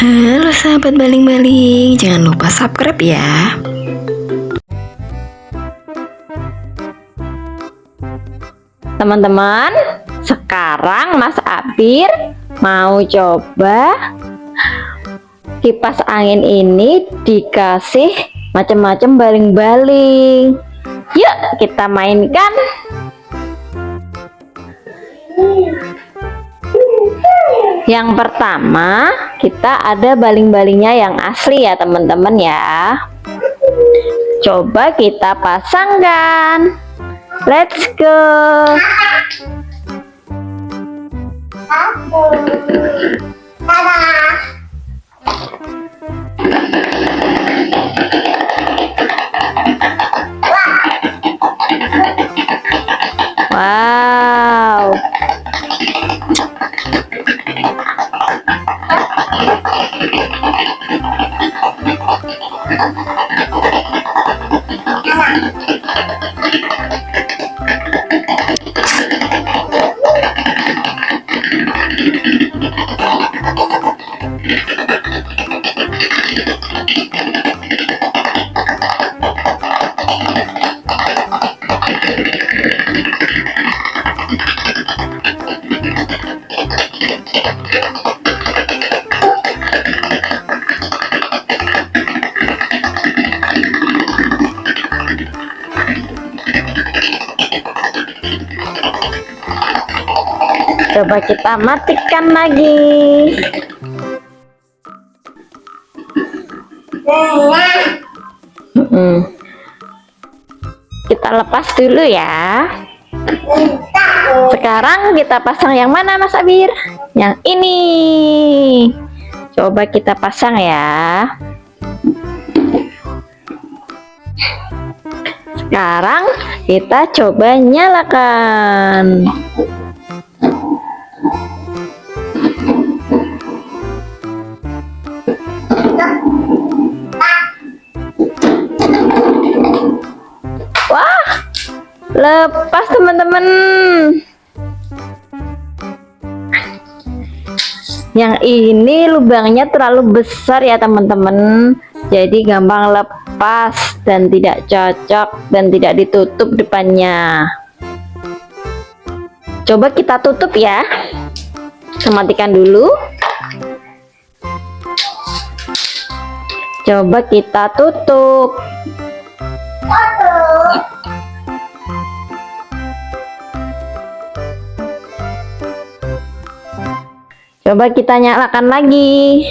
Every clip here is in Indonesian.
Halo sahabat baling-baling, jangan lupa subscribe ya. Teman-teman, sekarang Mas Abir mau coba kipas angin ini dikasih macam-macam baling-baling. Yuk kita mainkan. Yang pertama, kita ada baling-balingnya yang asli ya teman-teman ya. Coba kita pasangkan. Let's go. Wow. Coba kita matikan lagi. Kita lepas dulu ya. Sekarang kita pasang yang mana Mas Abir? Yang ini. Coba kita pasang ya. Sekarang kita coba nyalakan. Wah, lepas teman-teman. Yang ini lubangnya terlalu besar ya teman-teman, jadi gampang lepas dan tidak cocok dan tidak ditutup depannya. Coba kita tutup ya. Matikan dulu. Coba kita tutup. Coba kita nyalakan lagi.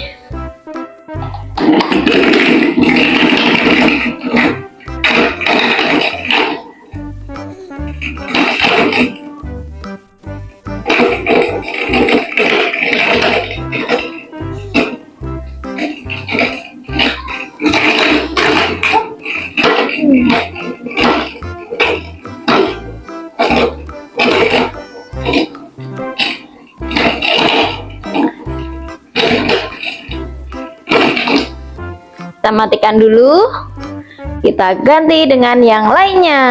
Kita matikan dulu. Kita ganti dengan yang lainnya.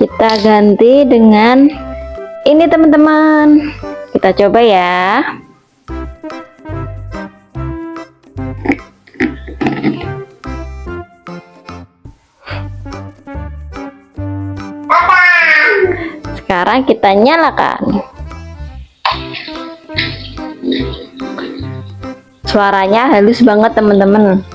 Kita ganti dengan ini teman-teman. Kita coba ya. Sekarang kita nyalakan. Suaranya halus banget teman-teman.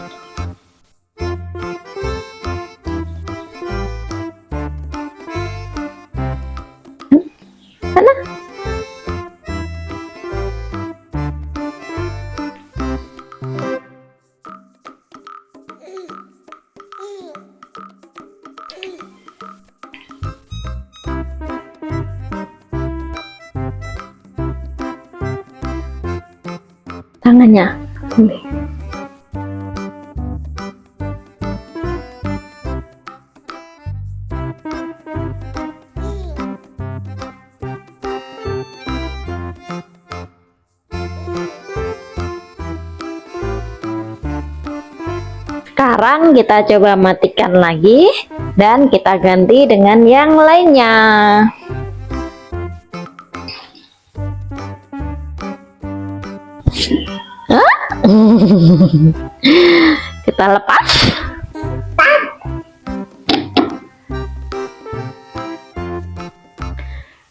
Tangannya. Sekarang kita coba matikan lagi dan kita ganti dengan yang lainnya. Hah? Kita lepas.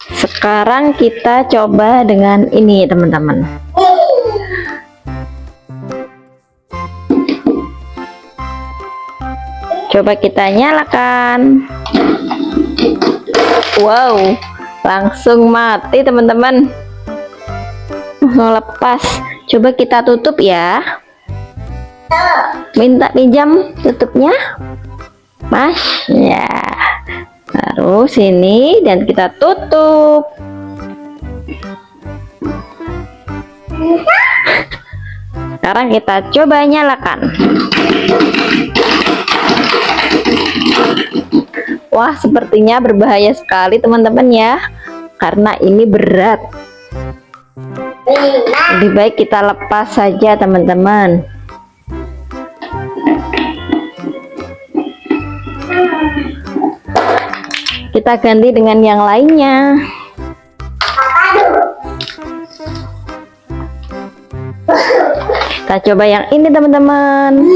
Sekarang kita coba dengan ini, teman-teman. Coba kita nyalakan. Wow, langsung mati, teman-teman. Langsung lepas. Coba kita tutup ya. Minta pinjam tutupnya, Mas. Ya. Terus ini dan kita tutup. Sekarang kita coba nyalakan. Wah, sepertinya berbahaya sekali, teman-teman ya, karena ini berat. Lebih baik kita lepas saja, teman-teman. Kita ganti dengan yang lainnya. Kita coba yang ini, teman-teman.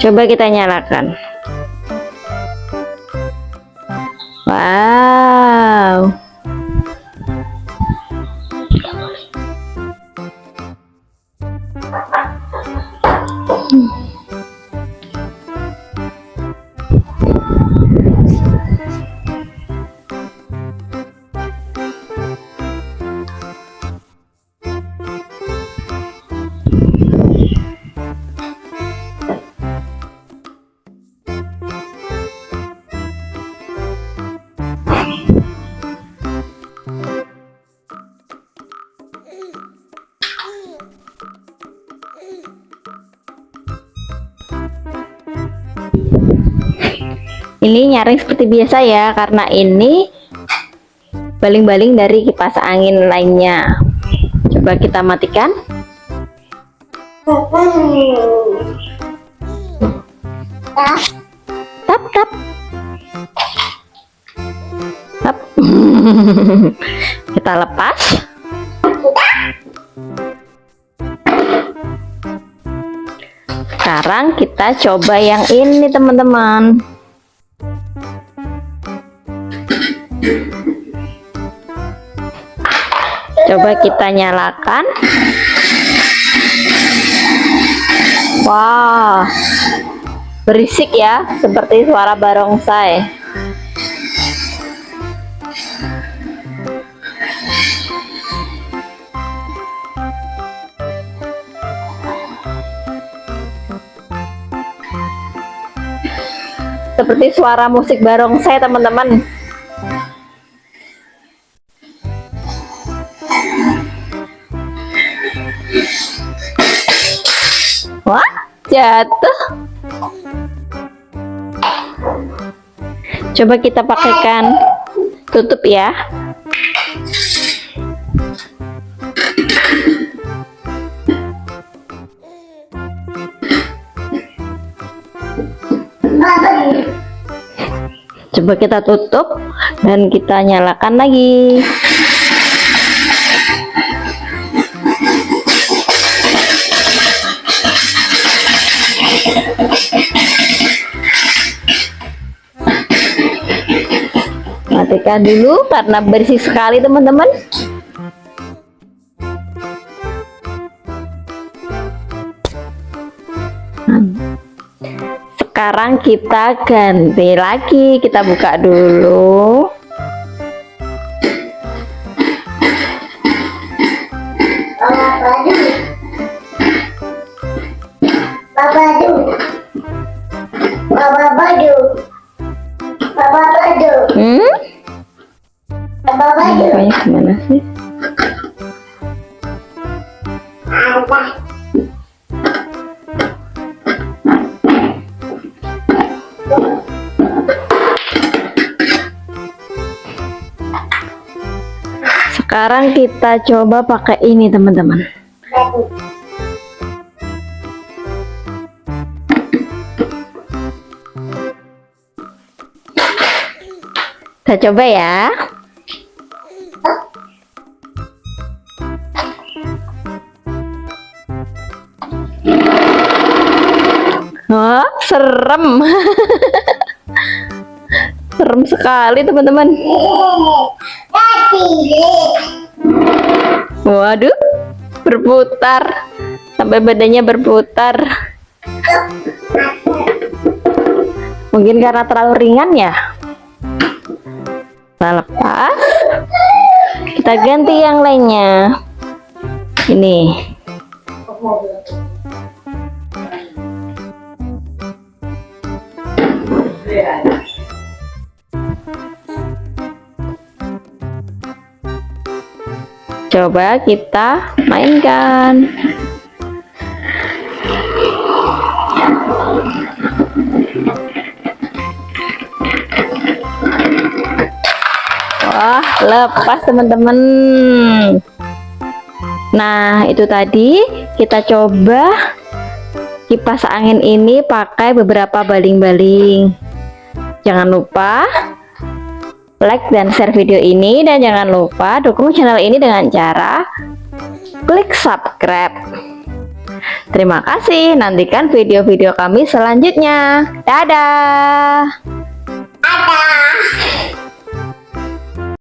Coba kita nyalakan. Wow. Ini nyaring seperti biasa ya, karena ini baling-baling dari kipas angin lainnya. Coba kita matikan. Tap tap tap. Kita lepas. Sekarang kita coba yang ini, teman-teman. Coba kita nyalakan. Wah, berisik ya, seperti suara barongsai. Seperti suara musik barongsai, teman-teman. Wah, jatuh. Coba kita pakaikan tutup ya. Coba kita tutup dan kita nyalakan lagi. Matikan dulu karena bersih sekali, teman-teman. Sekarang kita ganti lagi, kita buka dulu. Bapaknya gimana sih? Sekarang kita coba pakai ini teman-teman. Kita coba ya. Oh, serem. Serem sekali teman-teman. Waduh, berputar sampai badannya berputar. Mungkin karena terlalu ringan ya. Kita lepas, kita ganti yang lainnya. Ini. Coba kita mainkan. Wah, lepas teman-teman. Nah, itu tadi kita coba kipas angin ini pakai beberapa baling-baling. Jangan lupa like dan share video ini, dan jangan lupa dukung channel ini dengan cara klik subscribe. Terima kasih, nantikan video-video kami selanjutnya. Dadah.